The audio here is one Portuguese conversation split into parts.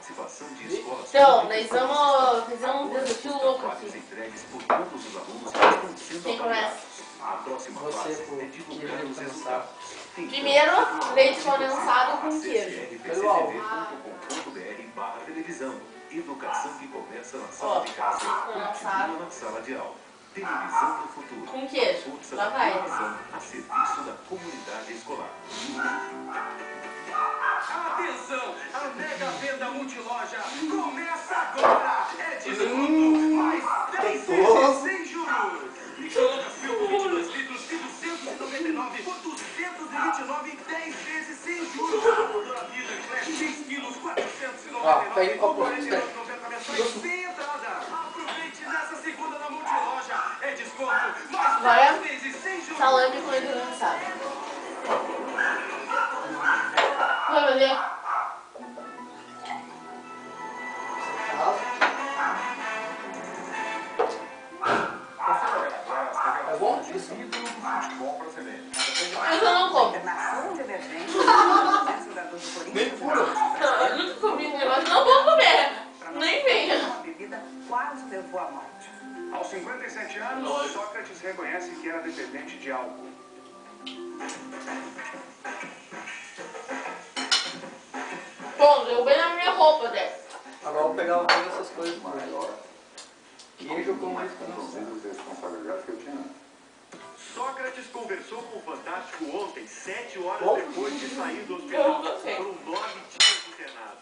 participação de escolas. Então, nós vamos fazer um desafio louco aqui. Entregues por todos os alunos que estão sendo Quem começa? A próxima Você, fase pô, é divulgar os resultados. Primeiro, leite condensado com queijo. televisão. Educação que começa na Ó, sala de casa. leite condensado Continua na sala de aula. Televisão do futuro. com queijo. Força Lá da vai. televisão a serviço da comunidade escolar. Atenção! A mega venda multiloja começa agora! É desconto mais 10 vezes sem juros! Micro-ondas Filco 22 litros de 299 por 229 em 10 vezes sem juros! Motor Vida Class 6 quilos 499 por 49,90 mensais sem entrada! Aproveite nessa segunda na multiloja! É desconto mais Agora, 10 vezes sem juros! salame com leite condensado. Vai fazer? É bom isso? Mas eu não como. Nem puro. Eu nunca comi esse negócio, não vou comer. Nem venha. Uma bebida quase levou à morte. Aos 57 anos, Sócrates reconhece que era dependente de álcool. Bom, eu bem na minha roupa dessa. Agora eu vou pegar uma dessas coisas maior. Queijo com mais condensado. Sócrates conversou com o Fantástico ontem, 7 horas Bom. depois de sair do Eu hospital. gostei. Foram 9 dias internado.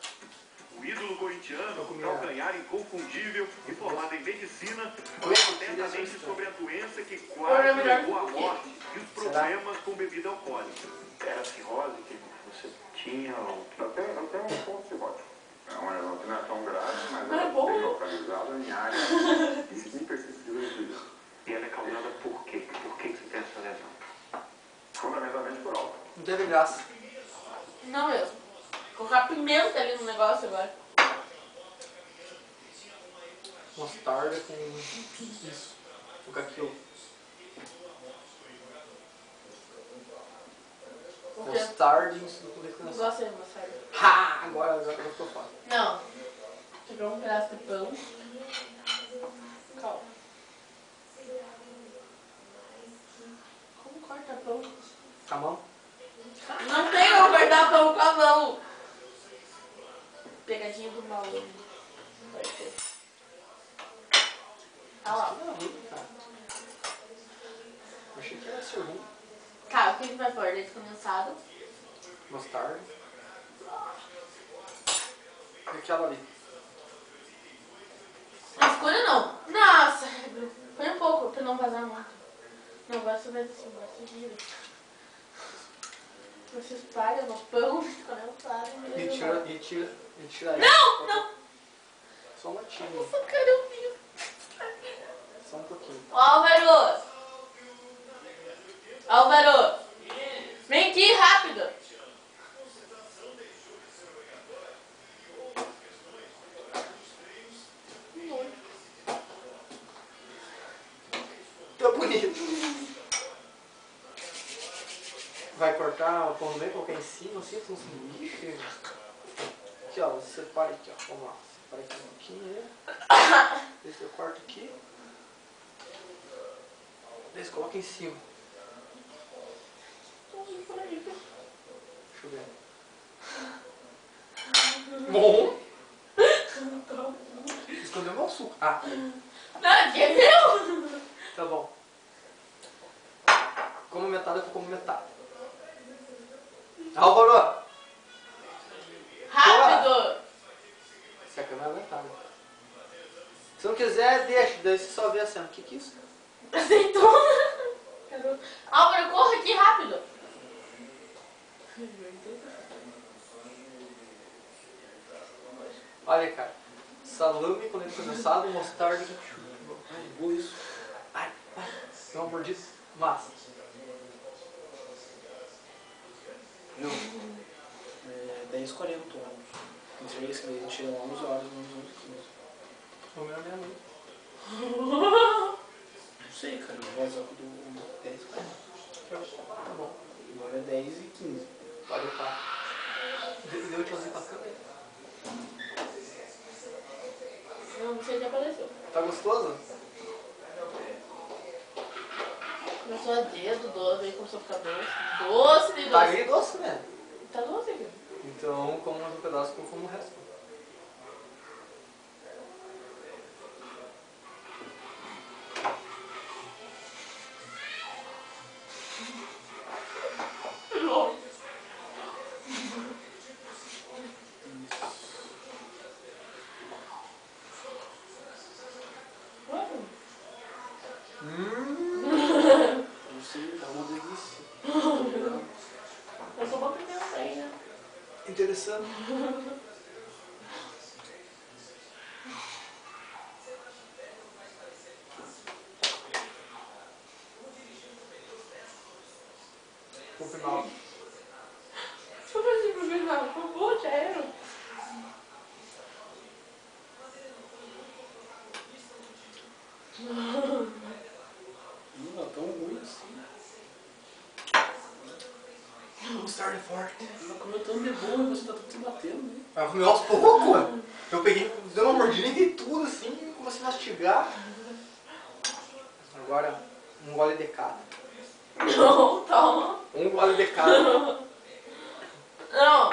O ídolo corintiano, calcanhar inconfundível e formado em medicina, falou atentamente sobre a doença que quase levou à morte e os problemas com bebida alcoólica. Era cirrose que você tinha? Até um ponto cirrótico. Não é tão grave, mas Não é ela bom. tem localizado em áreas hipersensíveis do isso. E ela é causada por quê? Por que você tem essa lesão? Fundamentalmente por álcool. Não teve graça. Não mesmo. Colocar pimenta ali no negócio agora. Mostarda com isso. Com aquilo. O quê? Mostarda e isso do leite Não condensado. gosto de mostarda. Ha! Agora ficou fora. Não. Pegar um pedaço de pão. Calma. Como corta pão? Com a mão? Não tem como cortar pão com a mão. Pegadinha do mal. Vai ter. Olha lá. Não é ruim, cara. Eu achei que era ser ruim. Tá, o que vai pôr? Leite condensado. Mostarda. E aquela ali. Não escolha não. Nossa, põe um pouco pra não vazar muito. Não, agora você vai assim, agora você vira. Você espalha no pão, condensado e Retira aí. Não, não. Só uma tinha. Nossa, cara, eu vi. Só um pouquinho. Álvaro! Álvaro! Vem aqui, rápido! Tá bonito. Vai cortar o pão do meio, colocar em cima, assim, um sanduíche. Aqui, ó, você separa aqui, ó. Vamos lá. Separa aqui um pouquinho. Esse eu corto aqui. Daí você coloca em cima. Deixa eu ver. Bom. Escondeu meu açúcar. Ah, Não, aqui é meu! tá bom. Como metade, eu como metade. Álvaro! Rápido! Se a câmera aguentar, né? Se não quiser, deixa. Daí você só vê a cena. O que que é isso? Azeitona! Álvaro, corra aqui rápido! Olha, cara. Salame com leite condensado, mostarda e ketchup. Ai, boa isso. Ai, ai. Dá uma mordida. Massa. Não. É 10h40 ônibus. Entre esse que a gente chega 11 horas, 11h15. O meu é meia-noite. Não sei, cara. Eu vou usar do 10h40. Tá bom. Agora é 10h15. Pode estar. Deu tchauzinho pra câmera. você já apareceu. Tá gostoso? Começou a dedo, doce, aí começou a ficar doce. Doce de Tá doce. bem doce, né? Tá doce aqui. Então, como um pedaço, eu como o resto. Não sei, tá uma delícia. Eu sou uma criança aí, né? Interessante. O final. Deixa eu ver se pro final. Por favor, sério. Não é tão ruim assim. Starting forte. Ela comeu tanto de boa e você tá tudo se batendo, né? Eu comi aos poucos. Eu peguei, dei uma mordida e vi tudo assim, comecei a mastigar. Agora, um gole de cada. Não, toma. Um gole de cada. Não.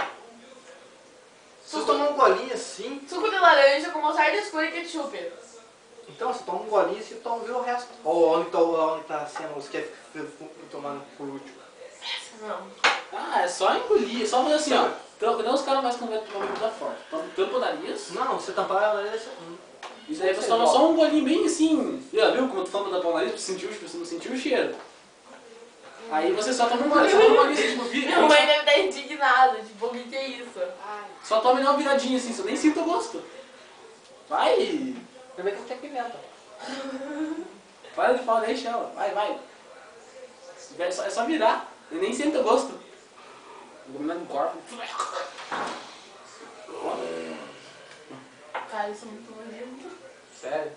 Se você tomar um golinho assim, Suco de laranja com mostarda escura e ketchup. então você toma um golinho e você toma, vê o resto. Ó, onde tá a cena, você quer tomar por último. Não. Ah, é só engolir, é só fazer assim, ó. Não os caras mais que não vai tomar bebida forte. Tampa o nariz. Não, você tampar a nariz. E daí você toma só um golinho bem assim. Já viu como tu toma tampar o nariz pra você não sentir o cheiro? Aí você só toma um golinho, só toma um golinho assim, tipo, Minha mãe deve estar indignada, tipo, o que é isso? só toma uma viradinha assim, só nem sinta o gosto. Vai! Também tem que ter pimenta. Para de falar, deixa ela. Vai. É só virar. E nem sente o gosto. Vou comer no corpo. Cara, isso é muito nojento. Sério?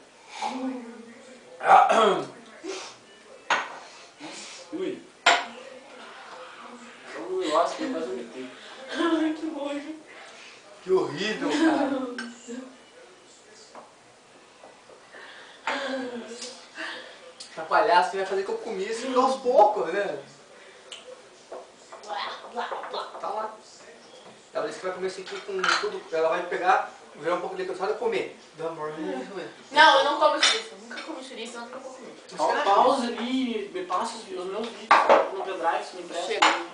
Ui. Só um negócio que eu quase vomitei. Ai, que nojo. Que horrível, cara. Essa palhaça vai fazer que eu comi assim aos poucos, né? Tá lá. Ela disse que vai comer isso aqui com tudo. Ela vai pegar, virar um pouco de cansado e comer. Dá amor, Não, eu não como chouriço. Nunca comi chouriço, nunca vou comer. Pausa ali, me passa os meus vídeos no pendrive, se me empresta. Chega.